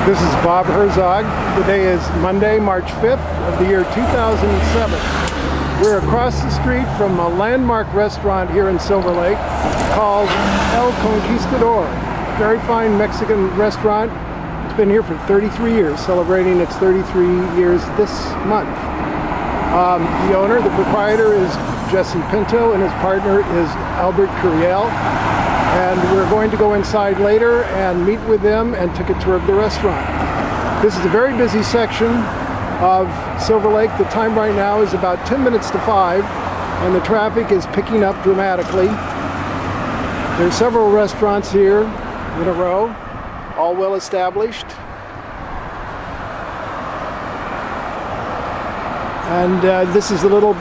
This is Bob Herzog. Today is Monday, March 5th of the year 2007. We're across the street from a landmark restaurant here in Silver Lake called El Conquistador. Very fine Mexican restaurant. It's been here for 33 years, celebrating its 33 years this month. The owner, the proprietor, is Jesse Pinto, and his partner is Albert Curiel. And we're going to go inside later and meet with them and take a tour of the restaurant. This is a very busy section of Silver Lake. The time right now is about 10 minutes to 5, and the traffic is picking up dramatically. There are several restaurants here in a row, all well established. And this is the little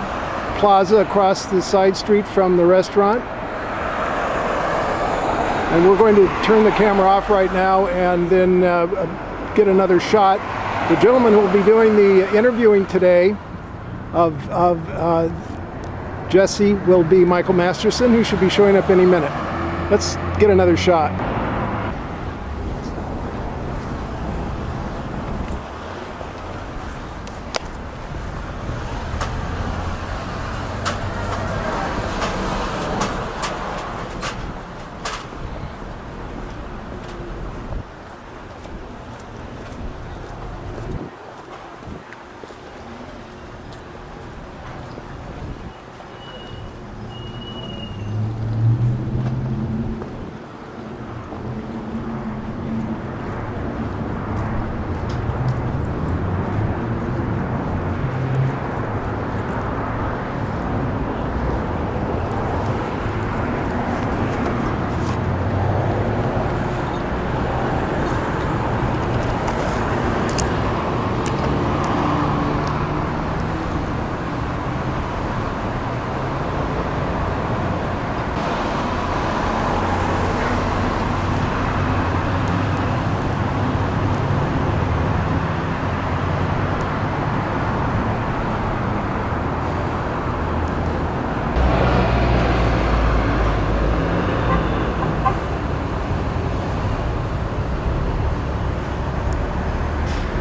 plaza across the side street from the restaurant. And we're going to turn the camera off right now and then get another shot. The gentleman who will be doing the interviewing today of Jesse will be Michael Masterson, who should be showing up any minute. Let's get another shot.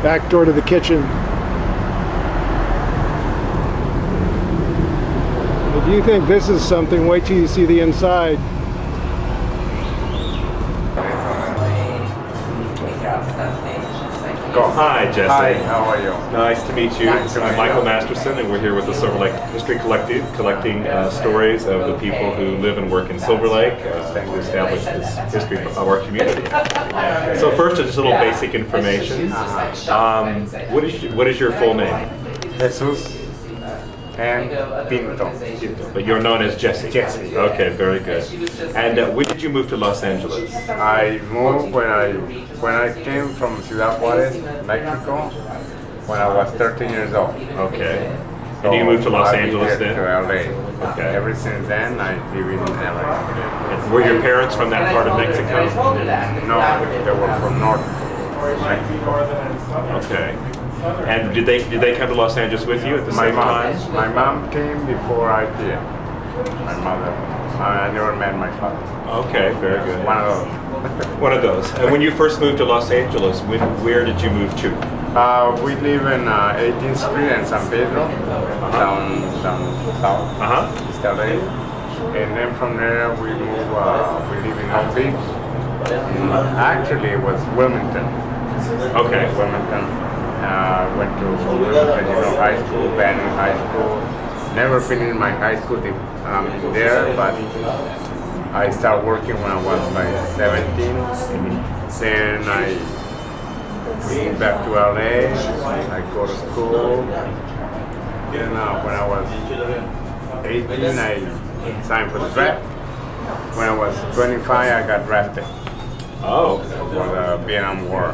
Back door to the kitchen. If you think this is something, wait till you see the inside. Hi, Jesse. Hi, how are you? Nice to meet you. I'm Michael Masterson, and we're here with the Silver Lake History Collective, collecting stories of the people who live and work in Silver Lake to establish this history of our community. So first, just a little basic information. What is your full name? Jesus and Pinto. But you're known as Jesse. Jesse. Okay, very good. And when did you move to Los Angeles? I moved when I came from Ciudad Juarez, Mexico, when I was 13 years old. Okay. And you moved to Los Angeles then? To LA. Okay. Ever since then, I live in LA. Were your parents from that part of Mexico? No, they were from North Mexico. Okay. And did they come to Los Angeles with you at the same time? My mom came before I did. My mother. I never met my father. Okay, very good. One of those. One of those. And when you first moved to Los Angeles, where did you move to? We live in 18th Street and San Pedro, down south, East LA. And then from there we move, we live in Oak Beach. Actually, it was Wilmington. Okay. Wilmington. Went to Wilmington High School, Banning High School. Never finished my high school there, but I started working when I was like 17. Then I moved back to LA. I go to school. Then when I was 18, I signed for the draft. When I was 25, I got drafted. Oh. For the Vietnam War.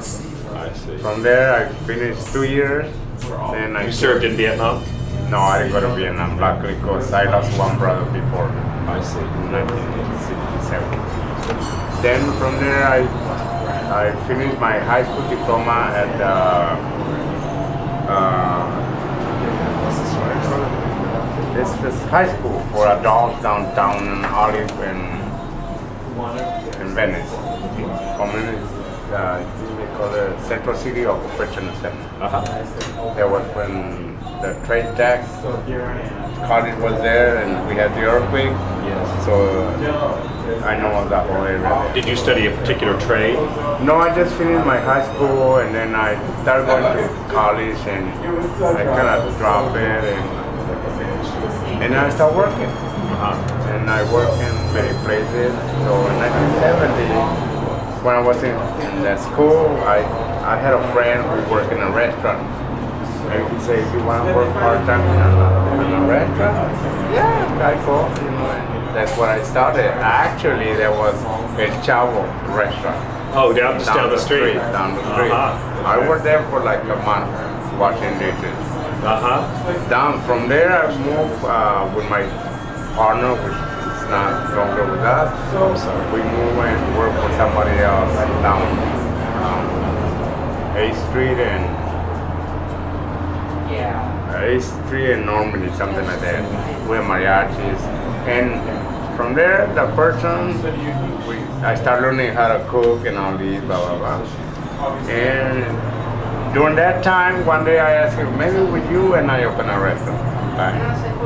I see. From there, I finished 2 years. Then You served in Vietnam? No, I didn't go to Vietnam, luckily, because I lost one brother before. I see. In 1967. Then from there, I finished my high school diploma at this high school for adults downtown in Olive in Venice. I think they call it Central City Occupation Center. Uh-huh. There was when the trade tax college was there and we had the earthquake. Yes. So I know that whole area. Did you study a particular trade? No, I just finished my high school and then I started going to college and I kind of dropped it and I started working. Uh-huh. And I worked in many places. So in 1970, when I was in that school, I had a friend who worked in a restaurant. And he said, "You want to work part-time in a restaurant?" I said, "Yeah, I go." You know, and that's where I started. Actually, there was El Chavo restaurant. Oh, down the street. Down the street. Uh-huh. I worked there for like a month, washing dishes. Uh-huh. Down from there, I moved with my partner, which is not longer with us. So we moved and worked for somebody else down A Street and Normandy, something like that. We have mariachis, and from there, the person, I started learning how to cook and all these, blah blah blah. And during that time, one day I asked him, maybe with you and I open a restaurant. Right?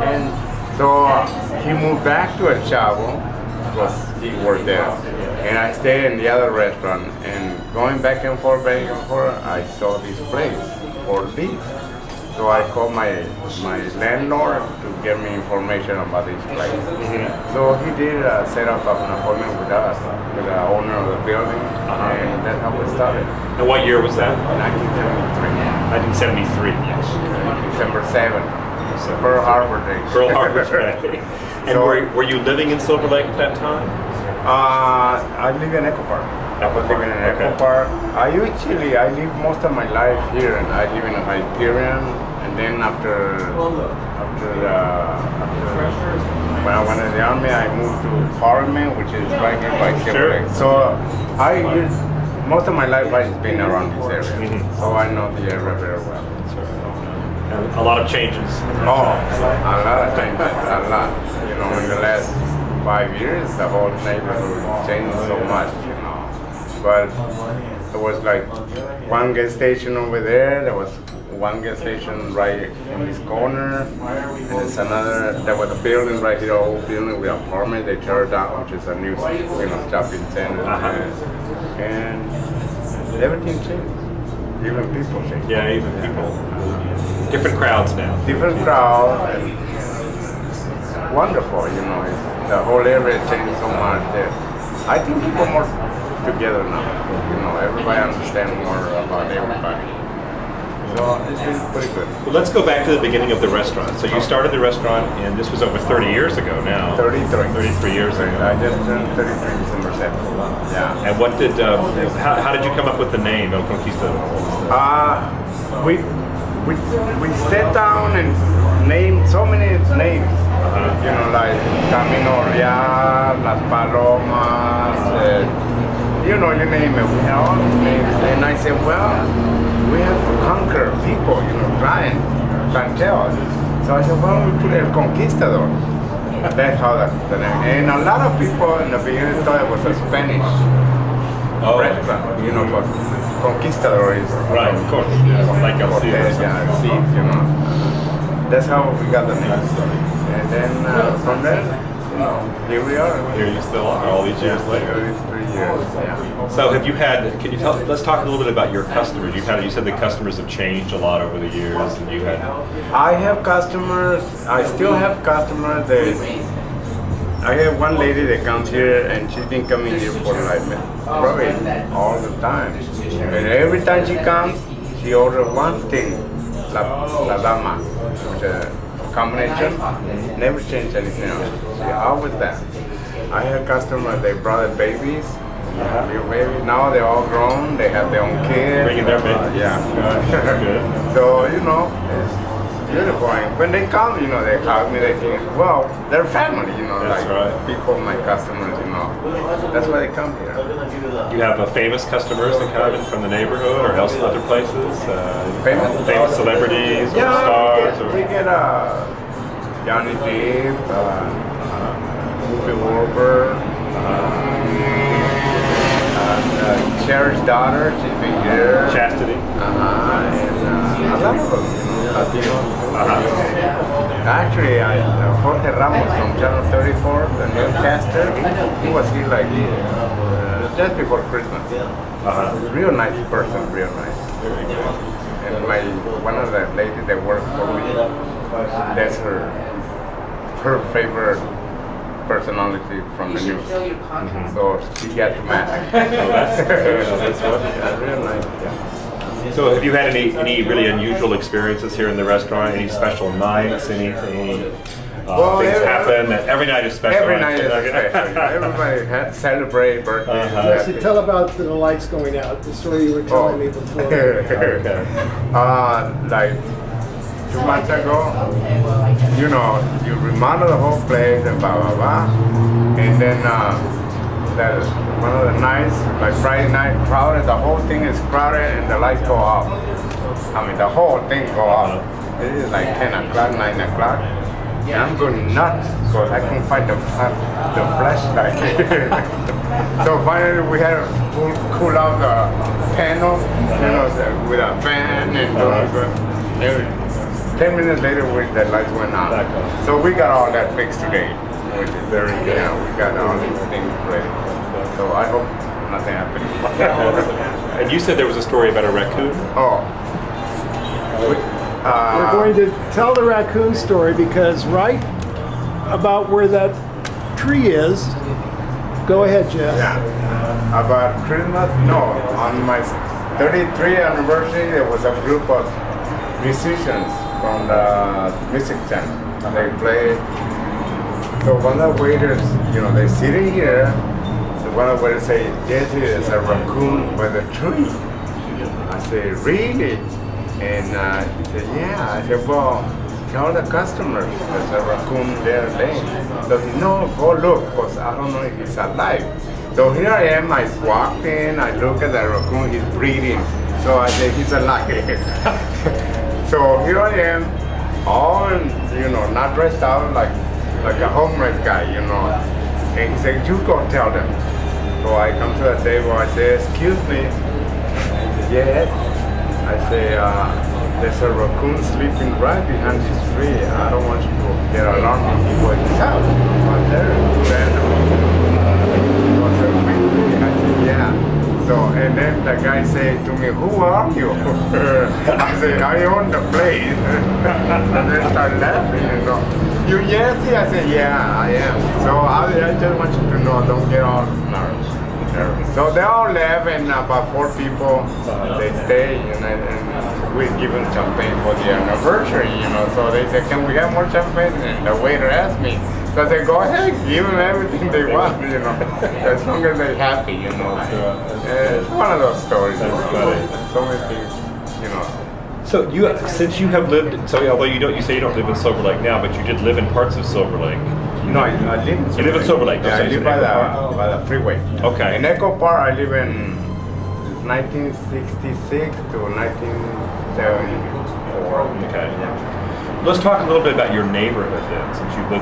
And so he moved back to El Chavo because he worked there. And I stayed in the other restaurant. And going back and forth, I saw this place for lease. So I called my landlord to get me information about this place. Mm-hmm. So he did set up an appointment with us, with the owner of the building, and that's how we started. And what year was that? 1973. 1973. Yes. December 7th. Pearl Harbor Day. Pearl Harbor Day. And So, were you living in Silver Lake at that time? I live in Echo Park. I was living in Echo Park. I live most of my life here, and I live in Hyperion. And then after when I went in the army, I moved to Parliament, which is right here by Silver Lake. So most of my life I've been around this area, Mm-hmm. so I know the area very well. And a lot of changes. Oh, a lot of changes, a lot. You know, in the last 5 years, the whole neighborhood changed so much, you know. But there was like one gas station over there was one gas station right in this corner, and there's another, there was a building right here, an old building with an apartment they tore down, which is a new, shopping center. And everything changed. Even people changed. Yeah, even people. Different crowds now. Different crowd, and wonderful, the whole area changed so much there. I think people are more together now, everybody understands more about everybody. So it's been pretty good. Well, let's go back to the beginning of the restaurant. So you started the restaurant, and this was over 30 years ago now. 33 years ago. I just turned 33 December 7th. Yeah. And what did, how did you come up with the name El Conquistador? We sat down and named so many names, like Camino Real, Las Palomas, you name it. We had all these names, and I said, well, we have to conquer people, clientele. So I said, why don't we put El Conquistador? That's how the name. And a lot of people in the beginning thought it was a Spanish restaurant, but Conquistador is Right, of course. Like El Cid. That's how we got the name. And then from there, here we are. Here you still are, all these years later. 3 years, yeah. So have you had, let's talk a little bit about your customers. You said the customers have changed a lot over the years, and you had... I have customers, I still have customers I have one lady that comes here, and she's been coming here for like probably all the time. And every time she comes, she orders one thing, La Dama, which is a combination, never change anything else. She always that. I have customers, they brought their babies, little babies. Now they're all grown, they have their own kids. Bringing their babies. Yeah. So, it's beautiful. And when they come, they hug me, they think, well, they're family, That's like right. people, my customers, That's why they come here. You have famous customers that come in from the neighborhood or else other places? Famous celebrities or stars? We get Johnny Depp, Whoopi Goldberg, cherished daughter, she's been here. Chastity. And a lot of them, Latinos. Actually, Jorge Ramos from Channel 34, the newscaster, he was here like just before Christmas. Real nice person, real nice. And one of the ladies that works for me, that's her favorite personality from the news. So she got to match. That's Real nice. Yeah. So have you had any really unusual experiences here in the restaurant? Any special nights? Any things happen? Every night is special. Every night is special. Everybody celebrate birthdays. Jesse, tell about the lights going out, the story you were telling me before. Like 2 months ago, you remodel the whole place and blah blah blah, and then that one of the nights, like Friday night, crowded. The whole thing is crowded, and the lights go off. I mean, the whole thing go off. It is like 10 o'clock, 9 o'clock. And I'm going nuts because I couldn't find the flashlight. So finally we had to cool off the panel, with a fan and 10 minutes later, the lights went on. So we got all that fixed today, which is very good. Yeah, we got all these things ready. So I hope nothing happens. And you said there was a story about a raccoon? We're going to tell the raccoon story because right about where that tree is, go ahead, Jess. Yeah. About Christmas? No. On my 33th anniversary, there was a group of musicians from the music center. They played. So one of the waiters, they sitting here. So one of the waiters say, Jesse, there's a raccoon by the tree. I say, really? And he said, yeah. I said, well, tell the customers there's a raccoon there laying. So he said, no, go look, because I don't know if he's alive. So here I am, I walked in, I look at the raccoon, he's breathing. So I said, he's alive. So here I am, all, not dressed out like a homeless guy, And he said, you go tell them. So I come to the table, I say, excuse me. He said, yes. I say, there's a raccoon sleeping right behind this tree. I don't want you to get alarmed if he wakes up. But there, I said, yeah. So, and then the guy said to me, who are you? I said, I own the place. And they start laughing, You Jesse? I said, yeah, I am. So I just want you to know, don't get all nervous. So they all left, and about 4 people, they stay, and we give them champagne for the anniversary, So they said, can we have more champagne? And the waiter asked me. So I said, go ahead, give them everything they want, as long as they're happy, It's one of those stories. So many things, So since you have lived, although you say you don't live in Silver Lake now, but you did live in parts of Silver Lake. No, I live in Silver Lake. You live in Silver Lake? Yeah, I live by the freeway. Okay. In Echo Park, I live in 1966 to 1974. Okay. Let's talk a little bit about your neighborhood then, since you live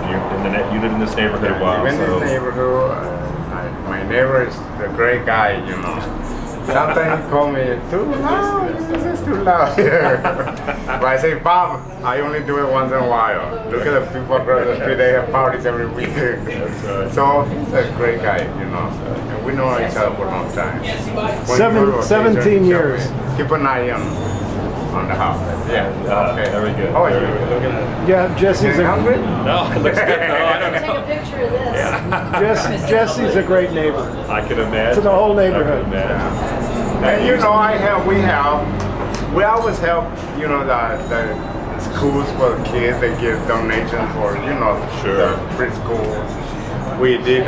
you live in this neighborhood a while. I live in this neighborhood. My neighbor is a great guy, Sometimes he call me too loud. This is too loud. But I say, Bob, I only do it once in a while. Look at the people across the street. They have parties every week. So he's a great guy, And we know each other for a long time. 17 years. Keep an eye on the house. Yeah. Okay. Very good. How are you? Yeah, Jesse's You hungry? No, it looks good. No, I don't Take a picture of this. Jesse's a great neighbor I can imagine. to the whole neighborhood. I can imagine. And we always help, the schools for the kids. They give donations for, Sure. the preschools. We did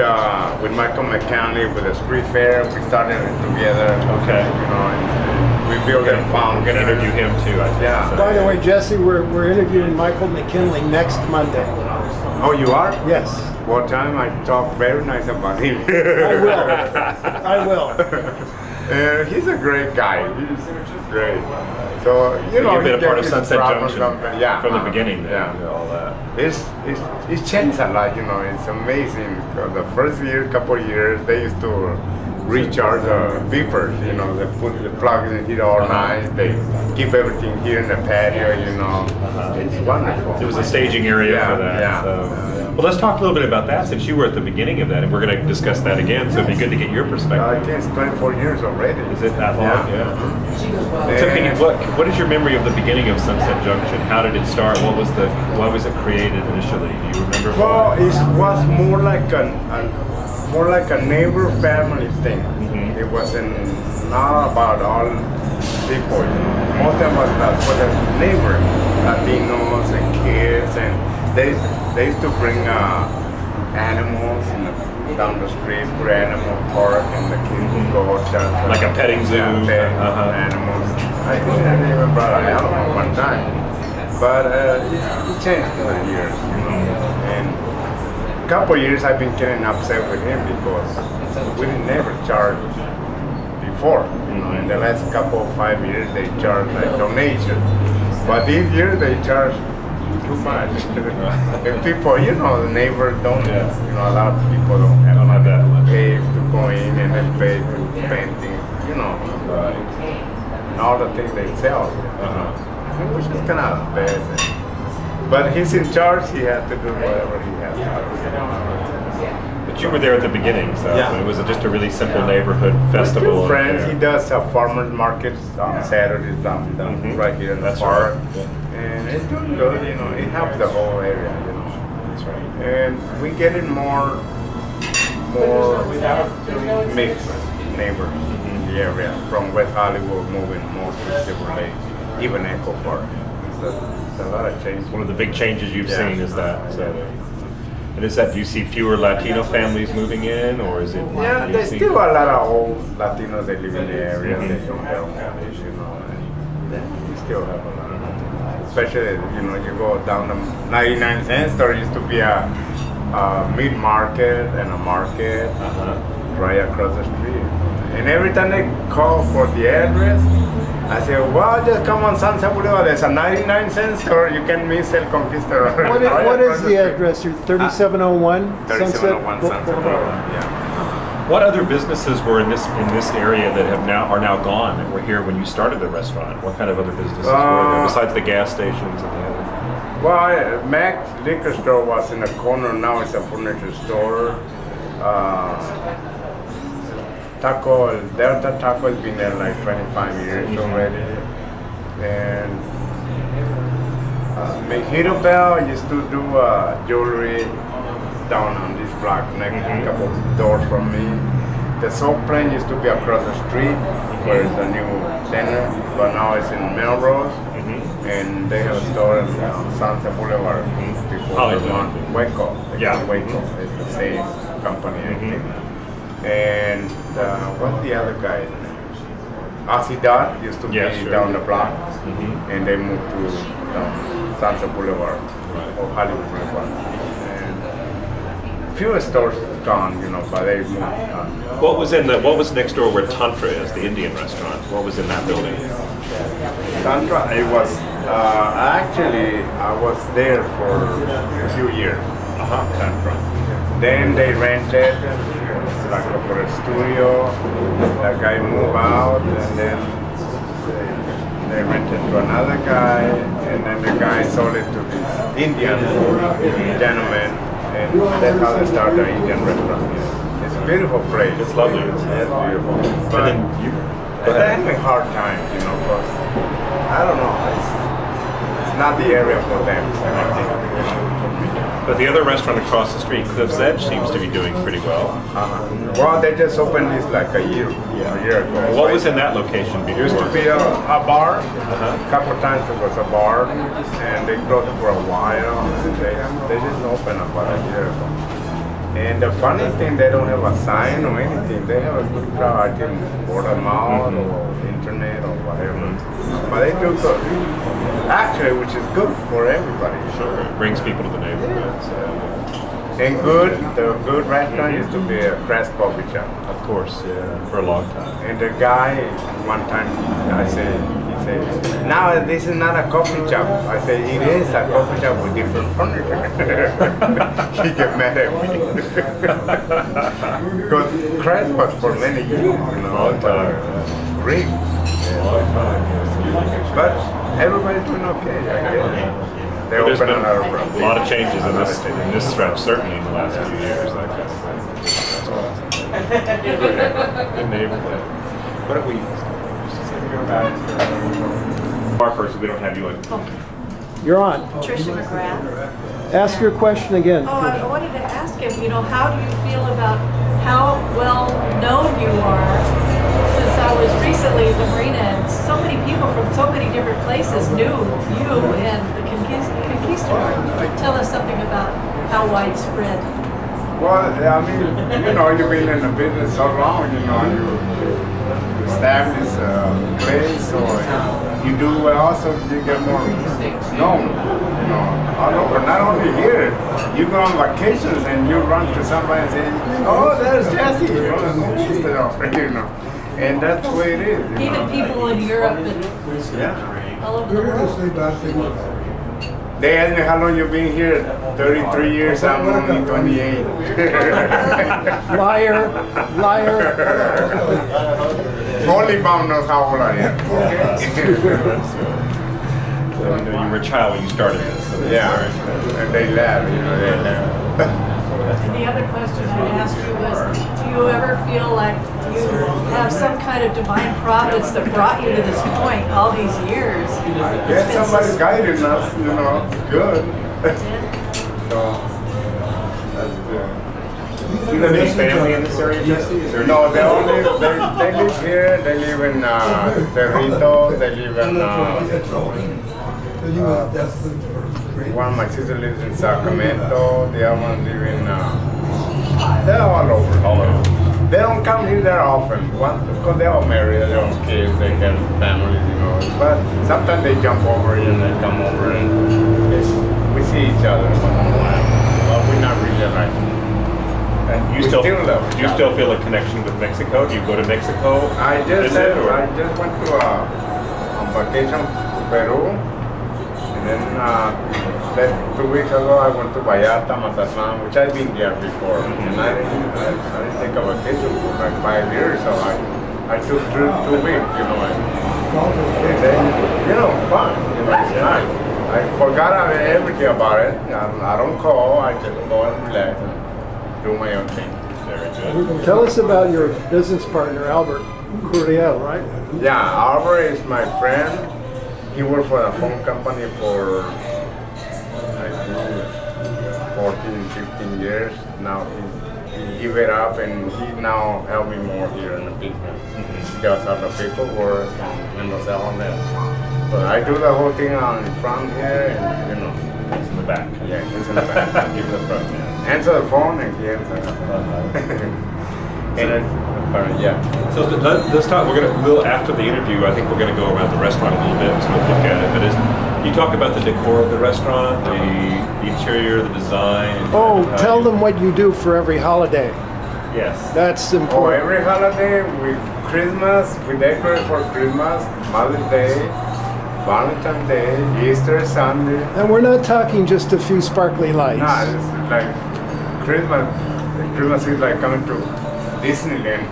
with Michael McCanley with the street fair. We started it together. Okay. And we built a farm. We're going to interview him too, I think. Yeah. By the way, Jesse, we're interviewing Michael McKinley next Monday. Oh, you are? Yes. What time? I talk very nice about him. I will. He's a great guy. He's great. So, You've been a part of his Sunset problems Junction from the beginning. All that. It's changed a lot, It's amazing. The first couple of years, they used to recharge beepers. You know, they put the plugs in here all night. They keep everything here in the patio. You know, it's wonderful. It was a staging area Yeah, for that. yeah. So. Well, let's talk a little bit about that since you were at the beginning of that, and we're going to discuss that again. So it'd be good to get your I perspective. think it's 24 years already. Is it that long? Yeah. So can you, what is your memory of the beginning of Sunset Junction? How did it start? Why was it created initially? Do you remember? Well, it was more like a neighbor family thing. Mm-hmm. It wasn't not about all people. You know. Most of us for the neighbor, Latinos and kids, and they used to bring animals down the street, put animal park, and the kids would go down. Like a petting zoo? Yeah, petting animals. I think I even brought an animal one time, but it changed over the years, you know. And a couple of years I've been getting upset with him because we never charge before. You know, in the last couple of 5 years they charge like donation, but this year they charge too much. And people, you know, the neighbors don't, you know, a lot of people don't have that much. pay to go in and then pay to spend things, you know, and all the things they sell, which is kind of bad. But he's in charge, he has to do whatever he has to do. But you were there at the beginning, so Yeah. it was just a really simple neighborhood festival. With friends, affair. he does farmers markets on Saturdays down right here in the That's park. right. Yeah. And it's doing good, you know, it helps the whole area, you know. That's right. And we getting more mixed neighbors in the area, from West Hollywood moving more to Silver Lake, even Echo Park. It's a lot of change. One of the big changes you've Yeah. seen is that. So. And is that, do you see fewer Latino families moving in, or is it? Yeah, do you there's see- still a lot of old Latinos that live in the area. They own their own homes, you know. And we still have a lot of Latinos. Especially, you know, you go down the 99 cent store, used to be a meat market and a market right across the street. And every time they call for the address, I say, well, just come on Sunset Boulevard. There's a 99 cent store. You can miss El Conquistador. What is the address? Your 3701 3701 Sunset Boulevard. Boulevard. Yeah. What other businesses were in this area that are now gone that were here when you started the restaurant? What kind of other businesses were there besides the gas stations and the other? Well, Mac's liquor store was in the corner. Now it's a furniture store. Delta Taco has been there like 25 years already. And Mejito Bell used to do jewelry down on this block, next a couple doors from me. The soap plant used to be across the street, where it's a new center, but now it's in Melrose. And they have a store in Sunset Boulevard before Waco. Yeah. Waco. It's the same company, I think. And what's the other guy? Aussie Dot used to be down the block, and they moved to Sunset Boulevard or Hollywood Boulevard. And few stores gone, you know, but they moved on. What was next door where Tantra is, the Indian restaurant? What was in that building? Tantra, it was actually I was there for a few years. Tantra. Then they rented like for a studio. That guy moved out, and then they rented to another guy, and then the guy sold it to this Indian gentleman, and that's how they started the Indian restaurant. It's a beautiful place. It's lovely. It's beautiful. But And then you. but they're having a hard time, you know, because I don't know, it's not the area for them. I think, you know. But the other restaurant across the street, Cliff's Edge, seems to be doing pretty well. Well, they just opened this like a year ago. What was in that location before? Used to be a bar. A couple times it was a bar, and they closed for a while. And they just opened about a year ago. And the funny thing, they don't have a sign or anything. They have a good crowd, I think, word of mouth or internet or whatever. But they do good. Actually, which is good for everybody. Sure, it brings people to the neighborhood. So. And the good restaurant used to be a Crest Coffee Shop. Of course, yeah, for a long time. And the guy, one time, I said, he I say, now this is not a coffee shop. I say, it is a coffee shop with different furniture. He get mad at me. Because Christ was for many years, you know, great. But everybody's doing okay, I guess. They There's open been another a lot of changes in this stretch, certainly in the last few years. I guess. Good neighborhood. What have we? Markers, we don't have you on. You're on. Tricia McGrath. Ask your question again. Oh, I wanted to ask him, how do you feel about how well known you are? Since I was recently at the marina, and so many people from so many different places knew you and the Conquistador. Tell us something about how widespread. Well, I mean, you've been in the business so long, you establish a place, or you do well, so you get more known, all over. Not only here, you go on vacations and you run to somebody and say, oh, there's Jesse from the Conquistador, and that's the way it is. Even people in Europe and all over the world. They asked me how long you've been here. 33 years, I'm only 28. Liar. Only Bob knows how old I am. So, you were a child when you started this. So And they laugh, they laugh. And the other question I'd ask you was, do you ever feel like you have some kind of divine providence that brought you to this point all these years? Yes, somebody's guiding us, good. So, that's good. Do you have any family in this area, Jesse? Is there No, they live here, they live in Cerritos, they live in, one of my sisters lives in Sacramento, the other one lives in, they're all over. They don't come here that often, because they're all married, they have kids, they have families, but sometimes they jump over and they come over and we see each other one on one, but we're not really like. And you still feel a connection with Mexico? Do you go to Mexico? I just went to on vacation to Peru, and then 2 weeks ago I went to Vallarta, Masterson, which I've been there before, and I didn't take a vacation for like 5 years, so I took 2 weeks, and then fun, it's nice. I forgot everything about it. I don't call. I just go and relax. Do my own thing. Very good. Tell us about your business partner, Albert Curiel, right? Yeah, Albert is my friend. He worked for a phone company for like 14, 15 years. Now he gave it up and he now help me more here in the business. He does all the paperwork and the on there. But I do the whole thing on in front here and It's in the back. Yeah, he's in the back. Give the front. Answer the phone and he answers the phone. So let's talk. After the interview, I think we're going to go around the restaurant a little bit to look at it. But you talk about the decor of the restaurant, the interior, the design. Tell them what you do for every holiday. Yes. That's important. Every holiday with Christmas, we decorate for Christmas, Mother's Day, Valentine's Day, Easter Sunday. And we're not talking just a few sparkly lights. No, it's like Christmas. Christmas is like coming to Disneyland.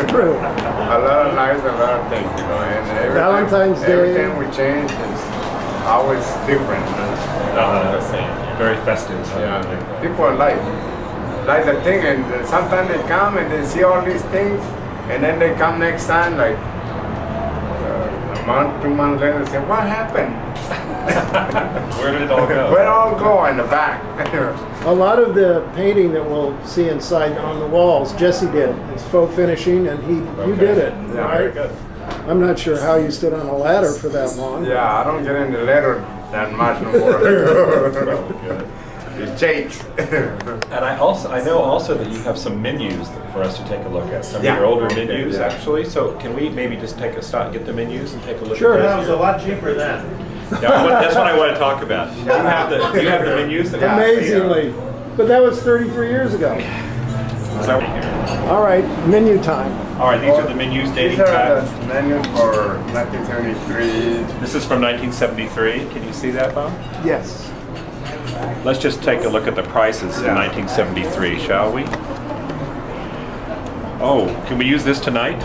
True. A lot of lights, a lot of things, and Valentine's Day. Everything we change is always different. Not the same. Very festive. Yeah, people like the thing, and sometimes they come and they see all these things, and then they come next time, like a month, 2 months later, they say, "What happened? Where did it all go?" Where it all go in the back?" A lot of the painting that we'll see inside on the walls, Jesse did. It's faux finishing, and you did it, Yeah, right? Very good. I'm not sure how you stood on a ladder for that long. Yeah, I don't get in the letter that much no more. Good. It shakes. And I know also that you have some menus for us to take a look at. Some of your older menus, yeah. actually. So can we maybe just take a stop, get the menus, and take a look? Sure. At That those was a here? lot cheaper then. Yeah, that's what I want to talk about. Do you have the menus? That Amazingly. But that was 33 years ago. Is that what you hear? All right, menu time. All right, these are the menus dating These are back. the menus for 1973. This is from 1973. Can you see that, Bob? Yes. Let's just take a look at the prices in 1973, shall we? Oh, can we use this tonight?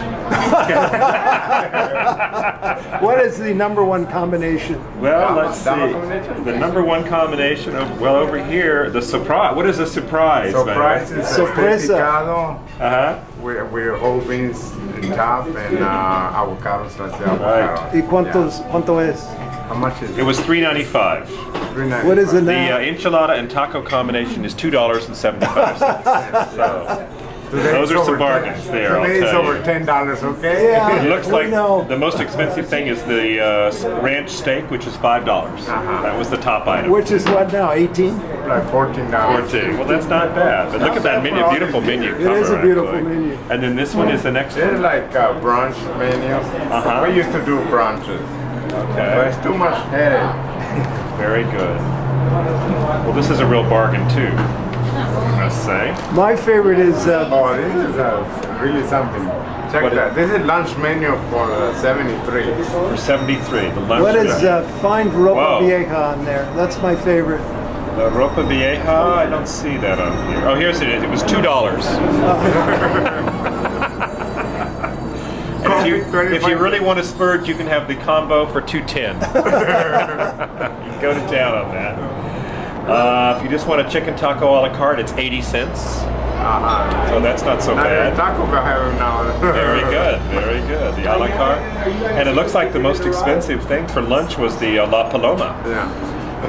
What is the number one combination? Well, let's see. Dama combination? The number one combination, well, over here, the surprise. What is a surprise? Surprise is Sorpresa. picado Uh-huh. with whole beans in top and avocados, let's say avocado. ¿Y cuánto es? How much is It was $3.95. $3.95. What is it The now? enchilada and taco combination is $2.75. So, Today those it's are some over bargains 10 there, I'll Today it's tell over you. $10, okay? Yeah. It looks We like know. the most expensive thing is the ranch steak, which is $5. That was the top item. Which is what now, 18? Like $14. 14. Well, that's not bad. But look at that menu, beautiful menu. It is a cover, beautiful actually. menu. And then this one is the next It's one. like a brunch menu. We used to do brunches. But Okay. it's too much headache. Very good. Well, this is a real bargain too, I must say. My favorite is Oh, this is really something. Check What that. This is lunch menu for 73. For 73, the lunch. what is find ropa Whoa. vieja on there. That's my favorite. The ropa vieja? I don't see that on here. Oh, here's it. It was $2. And if you really want to splurge, you can have the combo for $2.10. You can go to town on that. If you just want a chicken taco a la carte, it's 80 cents. So that's not so Now bad. Taco Bell have them now. Very good, very good. The a la carte. And it looks like the most expensive thing for lunch was the La Paloma, Yeah.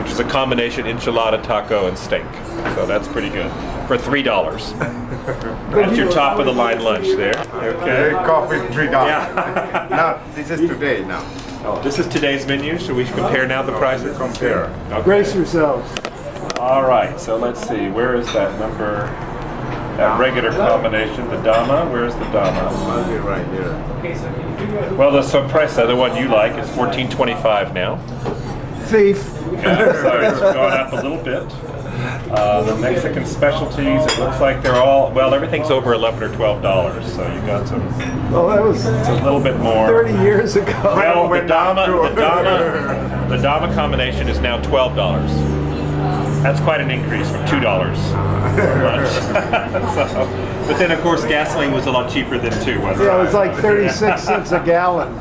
which is a combination enchilada, taco, and steak. So that's pretty good. For $3. That's your top of the line lunch there. Okay. Okay. Coffee $3. Yeah. Now this is today now. This is today's menu. Should we compare now the prices? Compare. Okay. Brace yourselves. All right. So let's see. Where is that number? That regular combination, the Dama. Where's the Dama? Must be right here. Well, the Sorpresa, the one you like, is $14.25 now. Thief. Yeah, so it's gone up a little bit. The Mexican specialties, it looks like they're all, well, everything's over $11 or $12, so you got some, Well, that was it's a little bit more. 30 years ago. Well, the Went down Dama, too. the Dama combination is now $12. That's quite an increase from $2 for lunch. So, but then, of course, gasoline was a lot cheaper then too, wasn't it? Yeah, it was like 36 cents a gallon.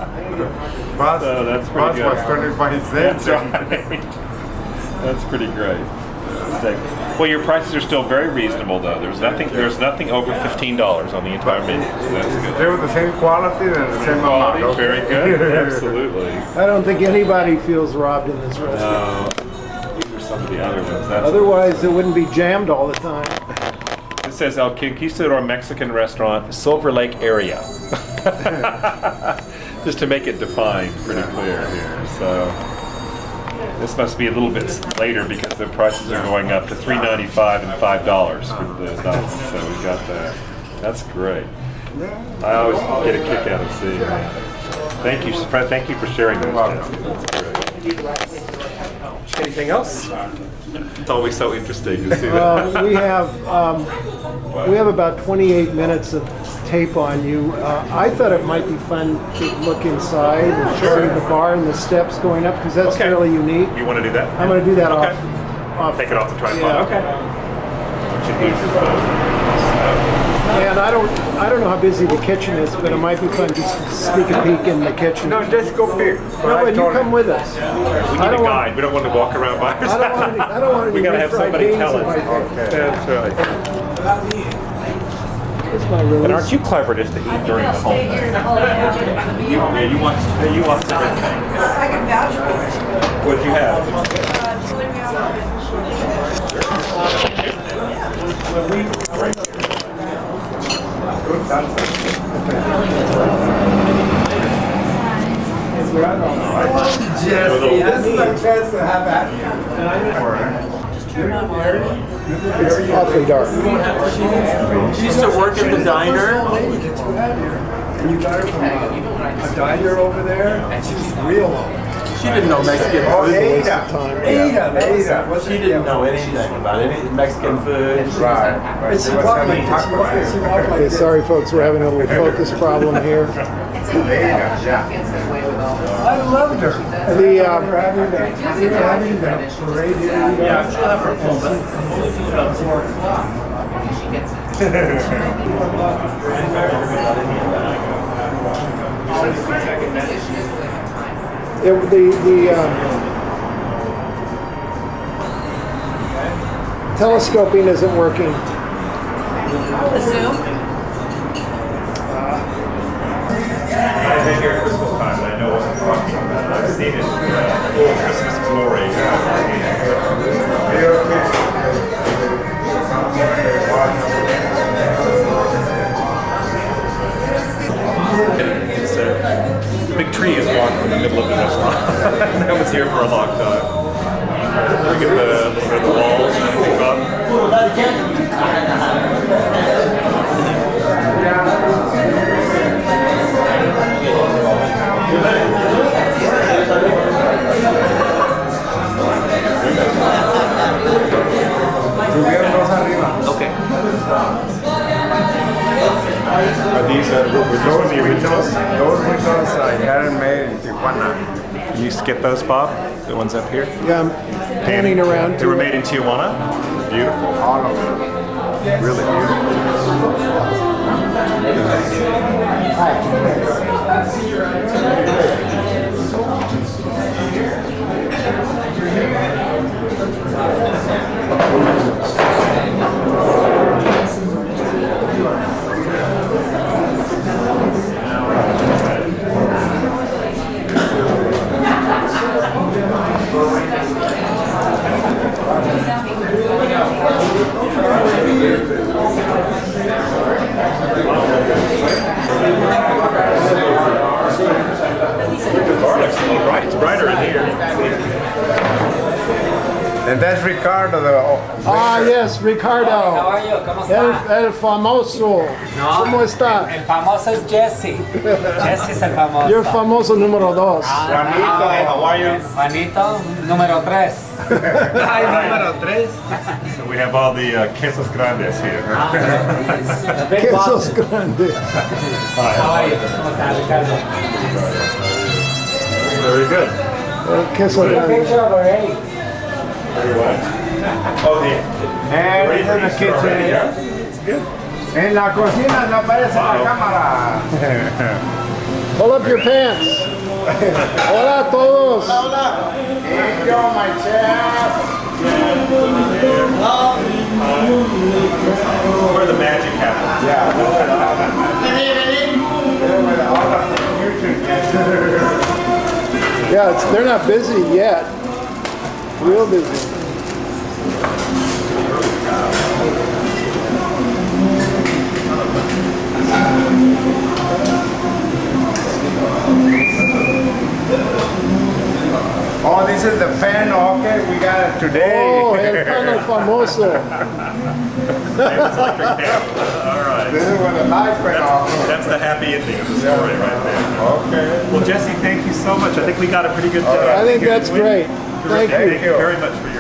Bus, So that's pretty bus good. was 25 That's cents. right. That's pretty great. Well, your prices are still very reasonable, though. There's nothing over $15 on the entire menu. So that's good. They were the same quality and the same amount. Quality, very good. Absolutely. I don't think anybody feels robbed in this restaurant. These are some of the other ones. That's Otherwise, it wouldn't be jammed all the time. It says El Conquistador Mexican Restaurant, Silver Lake area. Just to make it defined pretty clear here. So this must be a little bit later because the prices are going up to $3.95 and $5 for the Dama. So we got that. That's great. I always get a kick out of seeing that. Thank you for sharing those. Jesse. That's great. Anything else? It's always so interesting to see that. We have about 28 minutes of tape on you. I thought it might be fun to look inside and show you the bar and the steps going up because that's Okay. fairly unique. You want to do that? I'm going to do that Okay. off. Take it off the tripod. Yeah. Okay. Should use your phone. And I don't know how busy the kitchen is, but it might be fun just to sneak a peek in the kitchen. No, just go big. No, but you come with us. We I need a don't want- guide. We don't want to walk around by ourselves. I don't want any We gotta have fried somebody beans tell in us. my thing. Okay. That's right. It's not really. And aren't you clever just to eat during the whole thing? Yeah, you want everything. I can vouch for it. What'd you have? Good sunset. Jesse, this is a chance to have that. It's awfully dark. She used to work at the diner. And you got her from a diner over there, and she's real old. She didn't know Mexican It was a food. waste of time. She didn't know anything about any Mexican food. Right. But she was having tacos. Okay, sorry folks, we're having a little focus problem here. Yeah. I loved her. The We were having the parade here. Yeah, she'll have her full, but I'm only feeling about 4 o'clock. telescoping isn't working. The Zoom? I've been here at Christmas time, and I know what I'm talking about. I've seen it full Christmas glory. It's a big tree is walking in the middle of the restaurant. That was here for a long time. Look at the walls and everything up. Are these those the originals? Those originals I hadn't made in Tijuana. Can you skip those, Bob? The ones up here? Yeah, I'm panning around. They were made in Tijuana? Beautiful. All of them. Really beautiful. Right, it's brighter in here. And that's Ricardo. Ah, yes, Ricardo. How are you? ¿Cómo está? El famoso. No, ¿Cómo está? El famoso es Jesse. Jesse es el famoso. You're famoso número 2. Juanito, how are you? Juanito, número 3. Ay, número 3. So we have all the quesos grandes here. Quesos grandes. How are you? ¿Cómo está, Ricardo? Very good. Queso grande. Picture of a ray. Oh, And this is the kitchen. En la cocina no aparece la cámara. Pull up your pants. Hola a todos. Hey, yo, my chef. where the magic happens. Yeah, they're not busy yet. Real busy. Oh, this is the pen. Okay, we got it today. Oh, el pano famoso. Electric pen. All right. This is when the lights went off. That's the happy ending of the story right there. Okay. Well, Jesse, thank you so much. I think we got a pretty good. I think that's great. Thank you. Thank you very much for